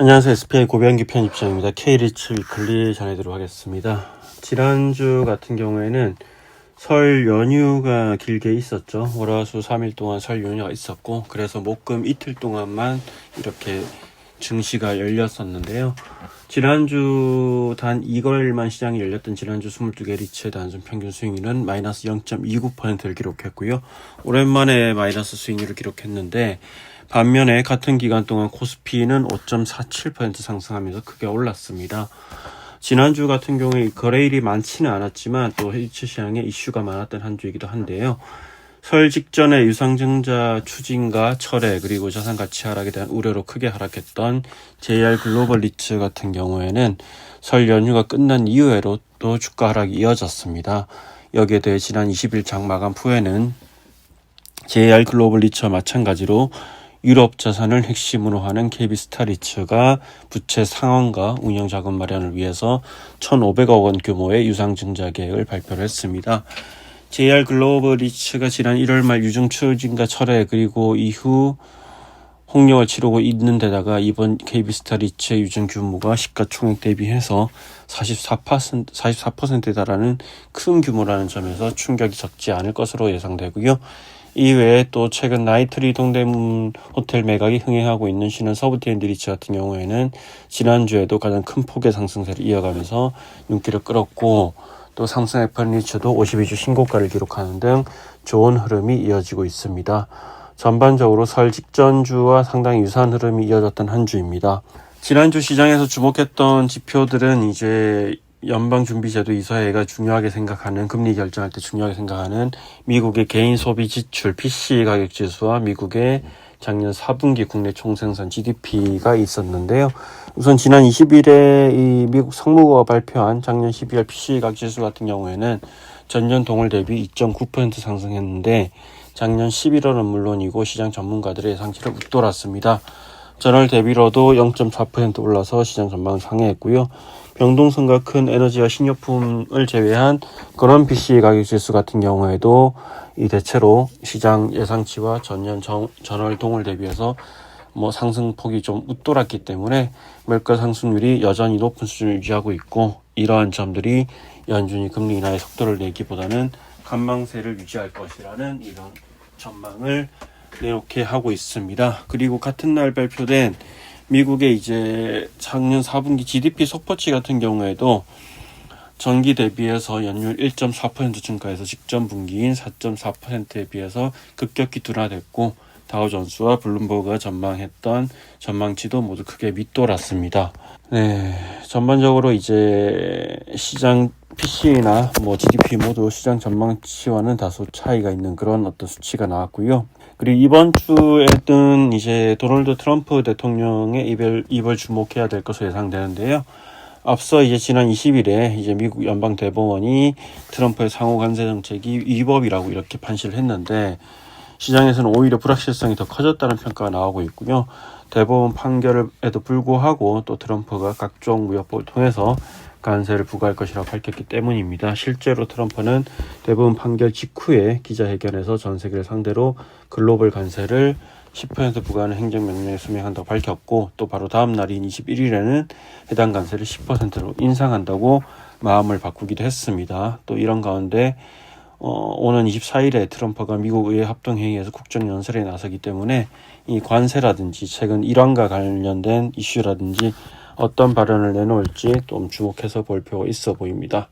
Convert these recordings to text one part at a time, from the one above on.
안녕하세요. SPI 고병기 편집장입니다. K리츠 위클리 전해드리도록 하겠습니다. 지난주 같은 경우에는 설 연휴가 길게 있었죠. 월화수 3일 동안 설 연휴가 있었고, 그래서 목금 이틀 동안만 이렇게 증시가 열렸었는데요. 지난주 단 2거래일만 시장이 열렸던 지난주 22개 리츠의 단순 평균 수익률은 마이너스 0.29%를 기록했고요. 오랜만에 마이너스 수익률을 기록했는데, 반면에 같은 기간 동안 코스피는 5.47% 상승하면서 크게 올랐습니다. 지난주 같은 경우에 거래일이 많지는 않았지만 또 리츠 시장에 이슈가 많았던 한 주이기도 한데요. 설 직전에 유상증자 추진과 철회 그리고 자산가치 하락에 대한 우려로 크게 하락했던 JR 글로벌 리츠 같은 경우에는 설 연휴가 끝난 이후에도 또 주가 하락이 이어졌습니다. 여기에 대해 지난 20일 장 마감 후에는 JR 글로벌 리츠와 마찬가지로 유럽 자산을 핵심으로 하는 KB스타 리츠가 부채 상환과 운영 자금 마련을 위해서 1,500억 원 규모의 유상증자 계획을 발표를 했습니다. JR 글로벌 리츠가 지난 1월 말 유증 추진과 철회 그리고 이후 홍역을 치르고 있는 데다가 이번 KB스타 리츠의 유증 규모가 시가총액 대비해서 44%에 달하는 큰 규모라는 점에서 충격이 적지 않을 것으로 예상되고요. 이외에 또 최근 나이트리 동대문 호텔 매각이 흥행하고 있는 신한 서부TND 리츠 같은 경우에는 지난주에도 가장 큰 폭의 상승세를 이어가면서 눈길을 끌었고, 또 삼성 FM 리츠도 52주 신고가를 기록하는 등 좋은 흐름이 이어지고 있습니다. 전반적으로 설 직전주와 상당히 유사한 흐름이 이어졌던 한 주입니다. 지난주 시장에서 주목했던 지표들은 이제 연방준비제도 이사회가 중요하게 생각하는, 금리 결정할 때 중요하게 생각하는 미국의 개인 소비 지출 PCE 가격 지수와 미국의 작년 4분기 국내 총생산 GDP가 있었는데요. 우선 지난 20일에 이 미국 상무부가 발표한 작년 12월 PCE 가격 지수 같은 경우에는 전년 동월 대비 2.9% 상승했는데, 작년 11월은 물론이고 시장 전문가들의 예상치를 웃돌았습니다. 전월 대비로도 0.4% 올라서 시장 전망을 상회했고요. 변동성과 큰 에너지와 식료품을 제외한 그런 PCE 가격 지수 같은 경우에도 이 대체로 시장 예상치와 전월 동월 대비해서 상승폭이 좀 웃돌았기 때문에 물가 상승률이 여전히 높은 수준을 유지하고 있고, 이러한 점들이 연준이 금리 인하의 속도를 내기보다는 관망세를 유지할 것이라는 이런 전망을 내놓게 하고 있습니다. 그리고 같은 날 발표된 미국의 이제 작년 4분기 GDP 속보치 같은 경우에도 전기 대비해서 연율 1.4% 증가해서 직전 분기인 4.4%에 비해서 급격히 둔화됐고, 다우존스와 블룸버그가 전망했던 전망치도 모두 크게 밑돌았습니다. 네, 전반적으로 이제 시장 PC나 GDP 모두 시장 전망치와는 다소 차이가 있는 그런 어떤 수치가 나왔고요. 그리고 이번 주에는 이제 도널드 트럼프 대통령의 입을 주목해야 될 것으로 예상되는데요. 앞서 이제 지난 20일에 이제 미국 연방 대법원이 트럼프의 상호 관세 정책이 위법이라고 이렇게 판시를 했는데, 시장에서는 오히려 불확실성이 더 커졌다는 평가가 나오고 있고요. 대법원 판결에도 불구하고 또 트럼프가 각종 무역법을 통해서 관세를 부과할 것이라고 밝혔기 때문입니다. 실제로 트럼프는 대법원 판결 직후에 기자회견에서 전 세계를 상대로 글로벌 관세를 10% 부과하는 행정명령에 수명한다고 밝혔고, 또 바로 다음 날인 21일에는 해당 관세를 10%로 인상한다고 마음을 바꾸기도 했습니다. 또 이런 가운데 오는 24일에 트럼프가 미국 의회 합동회의에서 국정연설에 나서기 때문에 이 관세라든지 최근 이란과 관련된 이슈라든지 어떤 발언을 내놓을지 좀 주목해서 볼 필요가 있어 보입니다.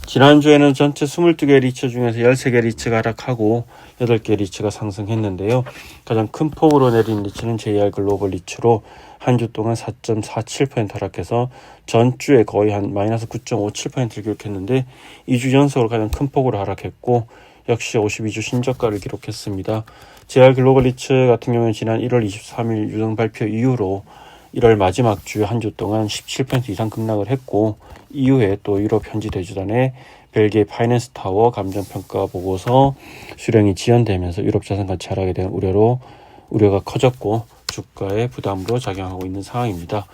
지난주에는 전체 22개 리츠 중에서 13개 리츠가 하락하고 8개 리츠가 상승했는데요. 가장 큰 폭으로 내린 리츠는 JR 글로벌 리츠로 한 주 동안 4.47% 하락해서 전주에 거의 한 마이너스 9.57%를 기록했는데, 2주 연속으로 가장 큰 폭으로 하락했고, 역시 52주 신저가를 기록했습니다. JR 글로벌 리츠 같은 경우는 지난 1월 23일 유정 발표 이후로 1월 마지막 주 한 주 동안 17% 이상 급락을 했고, 이후에 또 유럽 현지 대주단의 벨기에 파이낸스 타워 감정평가 보고서 수령이 지연되면서 유럽 자산 가치 하락에 대한 우려가 커졌고, 주가에 부담으로 작용하고 있는 상황입니다.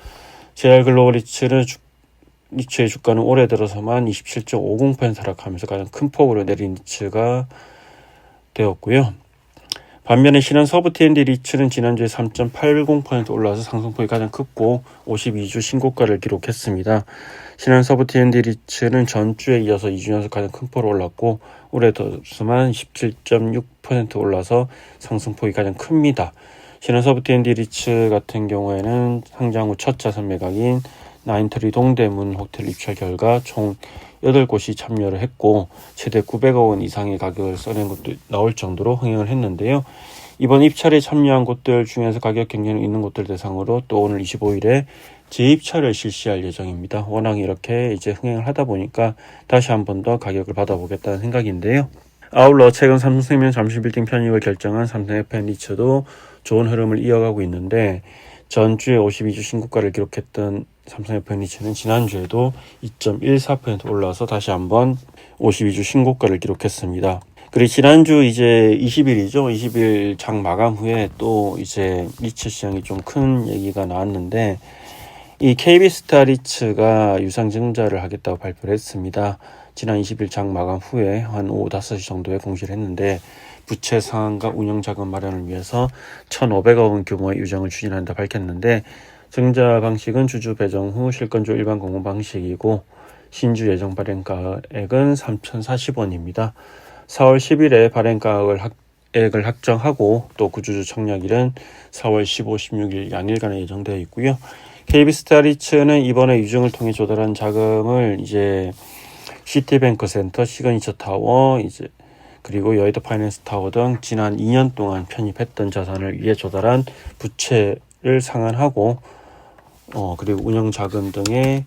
JR 글로벌 리츠의 주가는 올해 들어서만 27.50% 하락하면서 가장 큰 폭으로 내린 리츠가 되었고요. 반면에 신한 서부 T&D 리츠는 지난주에 3.80% 올라와서 상승폭이 가장 컸고 52주 신고가를 기록했습니다. 신한 서부 T&D 리츠는 전주에 이어서 2주 연속 가장 큰 폭으로 올랐고 올해 들어서만 17.6% 올라서 상승폭이 가장 큽니다. 신한 서부 T&D 리츠 같은 경우에는 상장 후 첫 자산 매각인 나인트리 동대문 호텔 입찰 결과 총 8곳이 참여를 했고 최대 900억 원 이상의 가격을 써낸 곳도 나올 정도로 흥행을 했는데요. 이번 입찰에 참여한 곳들 중에서 가격 경쟁이 있는 곳들 대상으로 또 오늘 25일에 재입찰을 실시할 예정입니다. 워낙 이렇게 이제 흥행을 하다 보니까 다시 한 번 더 가격을 받아보겠다는 생각인데요. 아울러 최근 삼성생명 잠실빌딩 편입을 결정한 삼성FN리츠도 좋은 흐름을 이어가고 있는데 전주에 52주 신고가를 기록했던 삼성FN리츠는 지난주에도 2.14% 올라서 다시 한번 52주 신고가를 기록했습니다. 그리고 지난주 이제 20일이죠. 20일 장 마감 후에 또 이제 리츠 시장이 좀 큰 얘기가 나왔는데 이 KB스타 리츠가 유상증자를 하겠다고 발표를 했습니다. 지난 20일 장 마감 후에 한 오후 5시 정도에 공시를 했는데 부채 상환과 운영자금 마련을 위해서 1,500억 원 규모의 유정을 추진한다 밝혔는데 증자 방식은 주주 배정 후 실권주 일반 공모 방식이고 신주 예정 발행가액은 3,040원입니다. 4월 10일에 발행가액을 확정하고 또 구주주 청약일은 4월 15, 16일 양일간에 예정되어 있고요. KB스타 리츠는 이번에 유증을 통해 조달한 자금을 이제 시티뱅크 센터, 시그니처 타워, 이제 그리고 여의도 파이낸스 타워 등 지난 2년 동안 편입했던 자산을 위해 조달한 부채를 상환하고 그리고 운영 자금 등에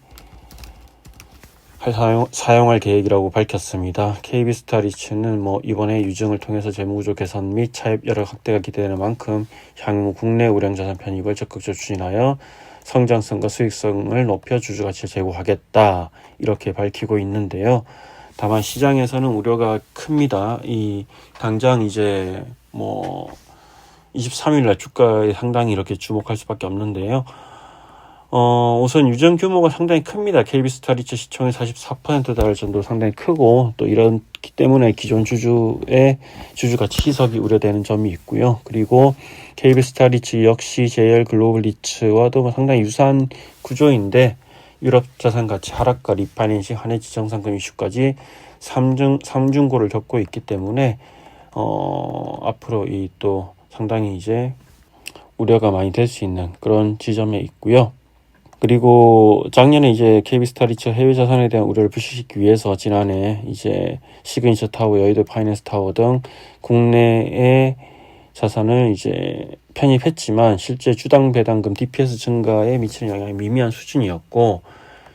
사용할 계획이라고 밝혔습니다. KB스타 리츠는 이번에 유증을 통해서 재무구조 개선 및 차입 여력 확대가 기대되는 만큼 향후 국내 우량 자산 편입을 적극적으로 추진하여 성장성과 수익성을 높여 주주 가치를 제고하겠다 이렇게 밝히고 있는데요. 다만 시장에서는 우려가 큽니다. 당장 이제 23일날 주가에 상당히 이렇게 주목할 수밖에 없는데요. 우선 유정 규모가 상당히 큽니다. KB스타 리츠 시총의 44% 달할 정도로 상당히 크고 또 이렇기 때문에 기존 주주의 주주 가치 희석이 우려되는 점이 있고요. 그리고 KB스타 리츠 역시 JR 글로벌 리츠와도 상당히 유사한 구조인데 유럽 자산 가치 하락과 리파이낸싱 한해 지정상금 이슈까지 3중고를 겪고 있기 때문에 앞으로 또 상당히 이제 우려가 많이 될 수 있는 그런 지점에 있고요. 그리고 작년에 이제 KB스타 리츠 해외 자산에 대한 우려를 불식시키기 위해서 지난해 이제 시그니처 타워, 여의도 파이낸스 타워 등 국내의 자산을 이제 편입했지만 실제 주당 배당금 DPS 증가에 미치는 영향이 미미한 수준이었고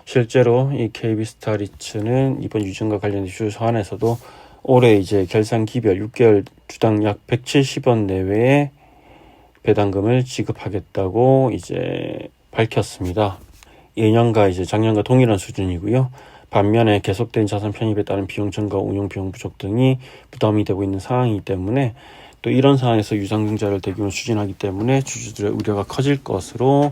실제로 이 KB스타 리츠는 이번 유증과 관련된 주주 서한에서도 올해 이제 결산 기별 6개월 주당 약 170원 내외의 배당금을 지급하겠다고 이제 밝혔습니다. 예년과 이제 작년과 동일한 수준이고요. 반면에 계속된 자산 편입에 따른 비용 증가, 운용 비용 부족 등이 부담이 되고 있는 상황이기 때문에 또 이런 상황에서 유상증자를 대규모 추진하기 때문에 주주들의 우려가 커질 것으로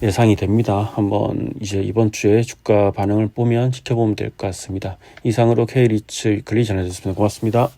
예상이 됩니다. 한번 이제 이번 주에 주가 반응을 보면 지켜보면 될 것 같습니다. 이상으로 K리츠 위클리 전해드렸습니다. 고맙습니다.